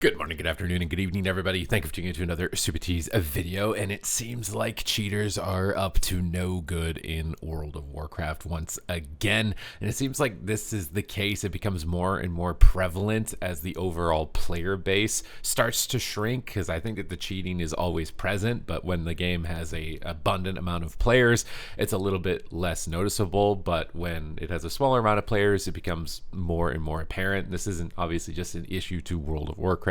Good morning, good afternoon, and good evening, everybody. Thank you for tuning into another Supatease video. And it seems like cheaters are up to no good in World of Warcraft once again. And it seems like this is the case. It becomes more and more prevalent as the overall player base starts to shrink, because I think that the cheating is always present, but when the game has a abundant amount of players, it's a little bit less noticeable. But when it has a smaller amount of players, it becomes more and more apparent. This isn't obviously just an issue to World of Warcraft.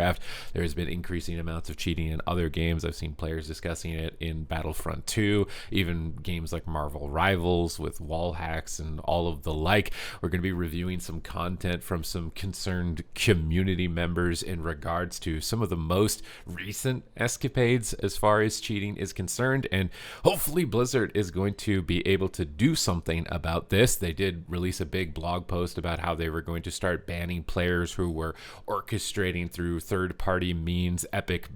There has been increasing amounts of cheating in other games. I've seen players discussing it in Battlefront 2, even games like Marvel Rivals with wall hacks and all of the like. We're going to be reviewing some content from some concerned community members in regards to some of the most recent escapades as far as cheating is concerned, and hopefully Blizzard is going to be able to do something about this. They did release a big blog post about how they were going to start banning players who were orchestrating through third-party means epic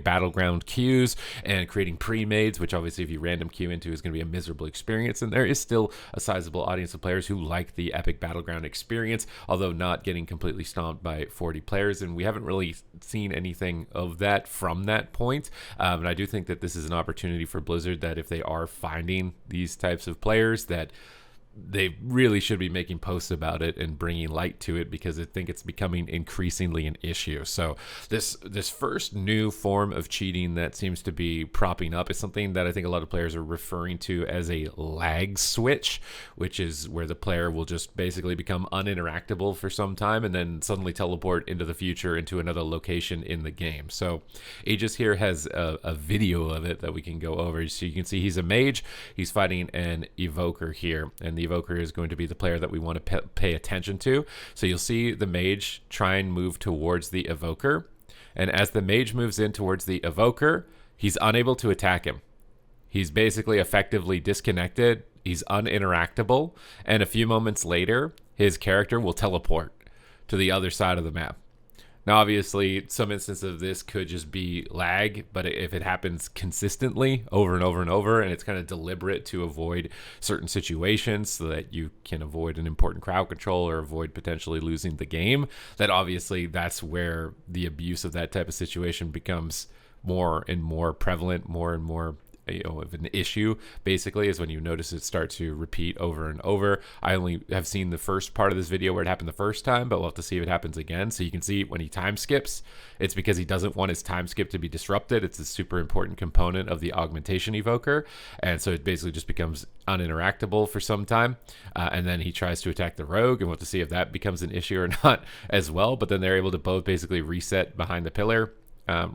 battleground queues and creating pre-mades, which obviously if you random queue into is going to be a miserable experience. And there is still a sizable audience of players who like the epic battleground experience, although not getting completely stomped by 40 players. And we haven't really seen anything of that from that point. And I do think that this is an opportunity for Blizzard, that if they are finding these types of players, that they really should be making posts about it and bringing light to it, because I think it's becoming increasingly an issue. So this first new form of cheating that seems to be propping up is something that I think a lot of players are referring to as a lag switch, which is where the player will just basically become uninteractable for some time and then suddenly teleport into the future into another location in the game. So Aegis here has a video of it that we can go over. So you can see he's a mage. He's fighting an evoker here, and the evoker is going to be the player that we want to pay attention to. So you'll see the mage try and move towards the evoker, and as the mage moves in towards the evoker, he's unable to attack him. He's basically effectively disconnected. He's uninteractable, and a few moments later his character will teleport to the other side of the map. Now, obviously, some instance of this could just be lag, but if it happens consistently over and over and over, and it's kind of deliberate to avoid certain situations so that you can avoid an important crowd control or avoid potentially losing the game, that obviously that's where the abuse of that type of situation becomes more and more prevalent, more and more of an issue. Basically is when you notice it start to repeat over and over. I only have seen the first part of this video where it happened the first time, but we'll have to see if it happens again. So you can see when he time skips, it's because he doesn't want his time skip to be disrupted. It's a super important component of the augmentation evoker, and so it basically just becomes uninteractable for some time, and then he tries to attack the rogue, and we'll have to see if that becomes an issue or not as well. But then they're able to both basically reset behind the pillar,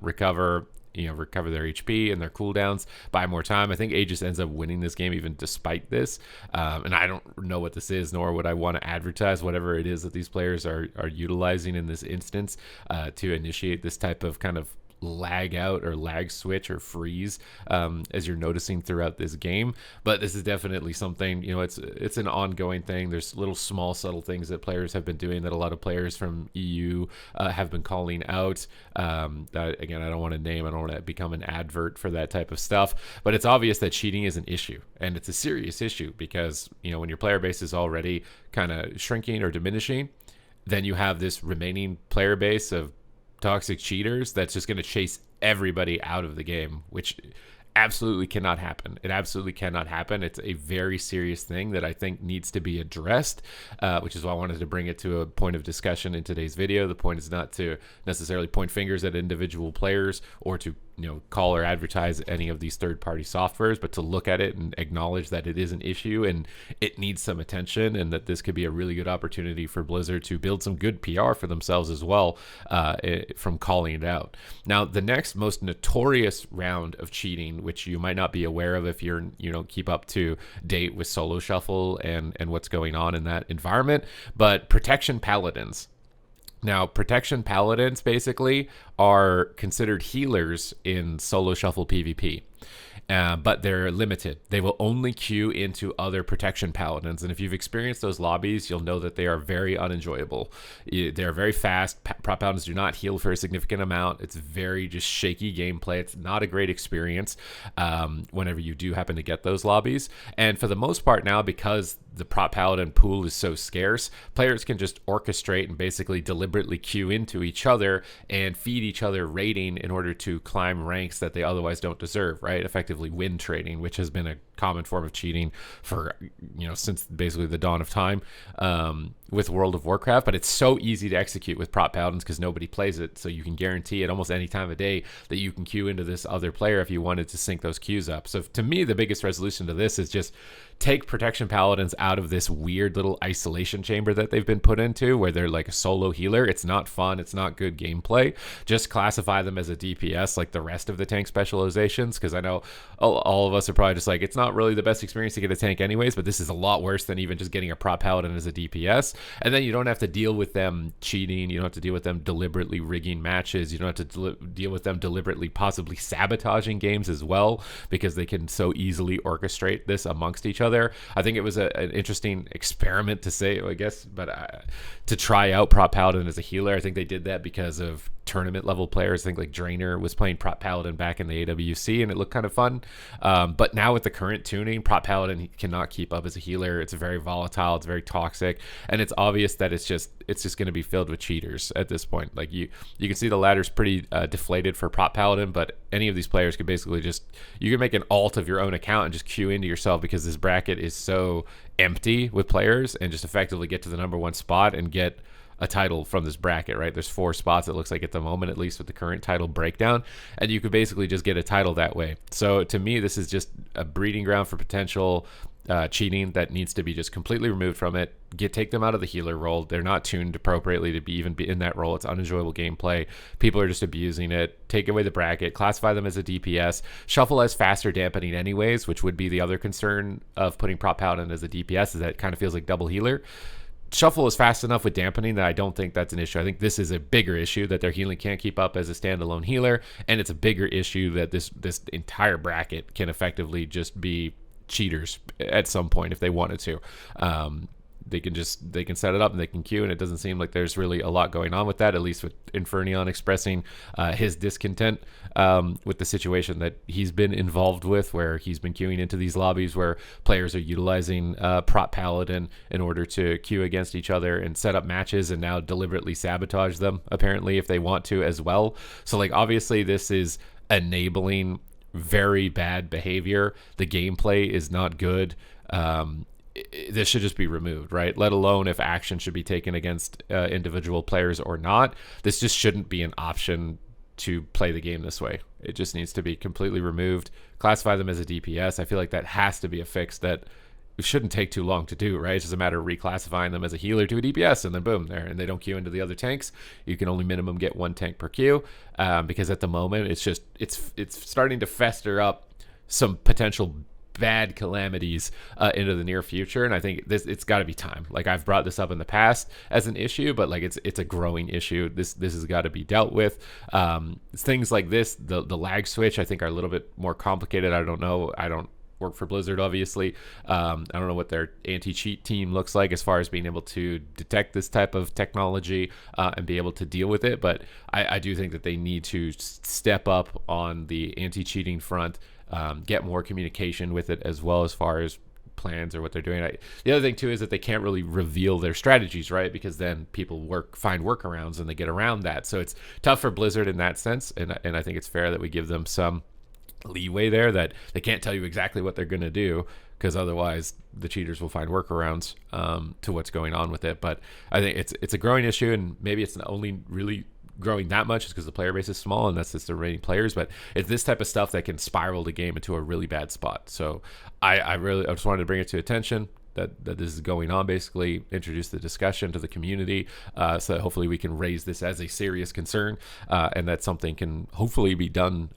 recover their HP and their cooldowns, buy more time. I think Aegis ends up winning this game even despite this. And I don't know what this is, nor would I want to advertise whatever it is that these players are utilizing in this instance to initiate this type of kind of lag out or lag switch or freeze as you're noticing throughout this game. But this is definitely something, it's an ongoing thing. There's little small subtle things that players have been doing that a lot of players from EU have been calling out. That, again, I don't want to name, I don't want to become an advert for that type of stuff, but it's obvious that cheating is an issue, and it's a serious issue, because when your player base is already kind of shrinking or diminishing, then you have this remaining player base of toxic cheaters that's just going to chase everybody out of the game, which absolutely cannot happen. It absolutely cannot happen. It's a very serious thing that I think needs to be addressed, which is why I wanted to bring it to a point of discussion in today's video. The point is not to necessarily point fingers at individual players or to call or advertise any of these third-party softwares, but to look at it and acknowledge that it is an issue and it needs some attention, and that this could be a really good opportunity for Blizzard to build some good PR for themselves as well, from calling it out. Now, the next most notorious round of cheating, which you might not be aware of if you're keep up to date with Solo Shuffle and what's going on in that environment, but Protection Paladins. Now, Protection Paladins basically are considered healers in Solo Shuffle PvP. but they're limited. They will only queue into other protection paladins, and if you've experienced those lobbies, you'll know that they are very unenjoyable. They're very fast. Prop paladins do not heal for a significant amount. It's very just shaky gameplay. It's not a great experience whenever you do happen to get those lobbies. And for the most part now, because the prop paladin pool is so scarce, players can just orchestrate and basically deliberately queue into each other and feed each other rating in order to climb ranks that they otherwise don't deserve, right? Effectively win trading, which has been a common form of cheating for, since basically the dawn of time with World of Warcraft. But it's so easy to execute with prop paladins because nobody plays it, so you can guarantee at almost any time of day that you can queue into this other player if you wanted to sync those queues up. So to me, the biggest resolution to this is just take protection paladins out of this weird little isolation chamber that they've been put into where they're like a solo healer. It's not fun. It's not good gameplay. Just classify them as a DPS like the rest of the tank specializations, because I know all of us are probably just like, it's not really the best experience to get a tank anyways, but this is a lot worse than even just getting a prop paladin as a DPS. And then you don't have to deal with them cheating. You don't have to deal with them deliberately rigging matches. You don't have to deal with them deliberately possibly sabotaging games as well, because they can so easily orchestrate this amongst each other. I think it was an interesting experiment to say, I guess, but to try out prop paladin as a healer. I think they did that because of tournament level players. I think like Drainer was playing prop paladin back in the AWC and it looked kind of fun. But now with the current tuning, prop paladin cannot keep up as a healer. It's very volatile. It's very toxic, and it's obvious that it's just going to be filled with cheaters at this point. Like you can see the ladder's pretty deflated for prop paladin, but any of these players could basically you can make an alt of your own account and just queue into yourself, because this bracket is so empty with players, and just effectively get to the #1 spot and get a title from this bracket, right? There's 4 spots, it looks like, at the moment, at least with the current title breakdown, and you could basically just get a title that way. So to me, this is just a breeding ground for potential cheating that needs to be just completely removed from it. Take them out of the healer role. They're not tuned appropriately to be in that role. It's unenjoyable gameplay. People are just abusing it. Take away the bracket, classify them as a DPS, shuffle as faster dampening anyways, which would be the other concern of putting prop paladin as a DPS, is that it kind of feels like double healer. Shuffle is fast enough with dampening that I don't think that's an issue. I think this is a bigger issue, that their healing can't keep up as a standalone healer, and it's a bigger issue that this entire bracket can effectively just be cheaters at some point if they wanted to. They can set it up and they can queue, and it doesn't seem like there's really a lot going on with that, at least with Infernion expressing his discontent with the situation that he's been involved with, where he's been queuing into these lobbies where players are utilizing prop paladin in order to queue against each other and set up matches, and now deliberately sabotage them apparently if they want to as well. So like, obviously this is enabling very bad behavior. The gameplay is not good. This should just be removed, right? Let alone if action should be taken against individual players or not. This just shouldn't be an option to play the game this way. It just needs to be completely removed. Classify them as a DPS. I feel like that has to be a fix that it shouldn't take too long to do, right? It's just a matter of reclassifying them as a healer to a DPS, and then boom, there, and they don't queue into the other tanks. You can only minimum get 1 tank per queue, because at the moment it's starting to fester up some potential bad calamities into the near future, and I think it's got to be time. Like, I've brought this up in the past as an issue, but like it's a growing issue. This has got to be dealt with. Things like this, the lag switch, I think are a little bit more complicated. I don't know. I don't work for Blizzard, obviously. I don't know what their anti-cheat team looks like as far as being able to detect this type of technology and be able to deal with it, but I do think that they need to step up on the anti-cheating front, get more communication with it, as well as far as plans or what they're doing. The other thing too is that they can't really reveal their strategies, right? Because then people find workarounds and they get around that. So it's tough for Blizzard in that sense, and I think it's fair that we give them some leeway there, that they can't tell you exactly what they're going to do, because otherwise the cheaters will find workarounds to what's going on with it. But I think it's a growing issue, and maybe it's not only really growing that much is because the player base is small and that's just the remaining players, but it's this type of stuff that can spiral the game into a really bad spot. So I just wanted to bring it to attention that this is going on, basically introduce the discussion to the community, so that hopefully we can raise this as a serious concern, and that something can hopefully be done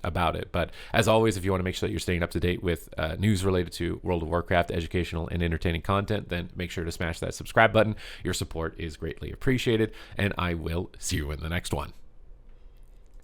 about it. But as always, if you want to make sure that you're staying up to date with news related to World of Warcraft, educational and entertaining content, then make sure to smash that subscribe button. Your support is greatly appreciated, and I will see you in the next one.